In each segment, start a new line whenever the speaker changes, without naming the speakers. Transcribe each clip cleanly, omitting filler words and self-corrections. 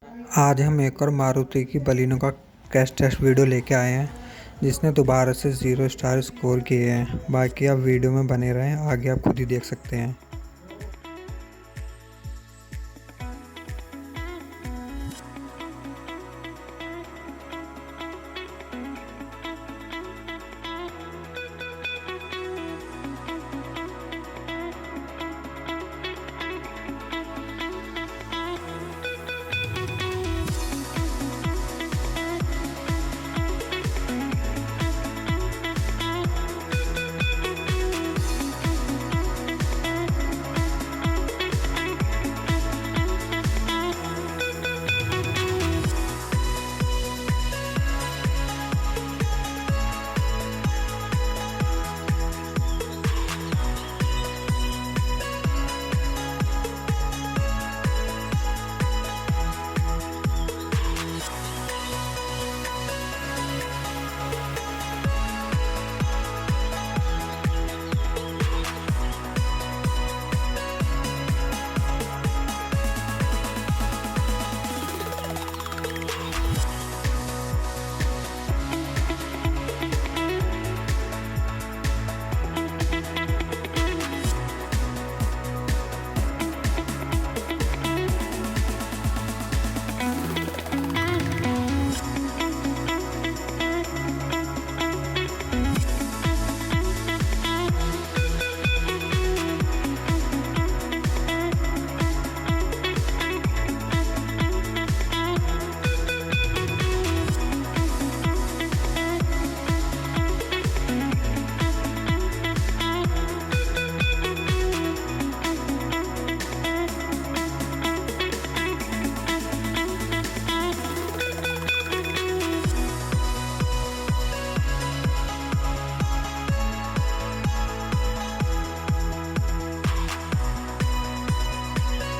आज हम एक और मारुति की बलिनो का क्रैश टेस्ट वीडियो लेके आए हैं, जिसने दोबारा से 0 स्टार स्कोर किए हैं। बाकी आप वीडियो में बने रहें, आगे आप खुद ही देख सकते हैं।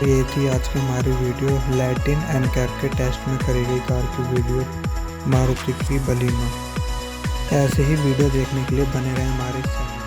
ये थी आज की हमारी वीडियो लैटिन एनकैप के टेस्ट में करी गई कार की वीडियो मारुति की बलिनो। ऐसे ही वीडियो देखने के लिए बने रहें हमारे साथ।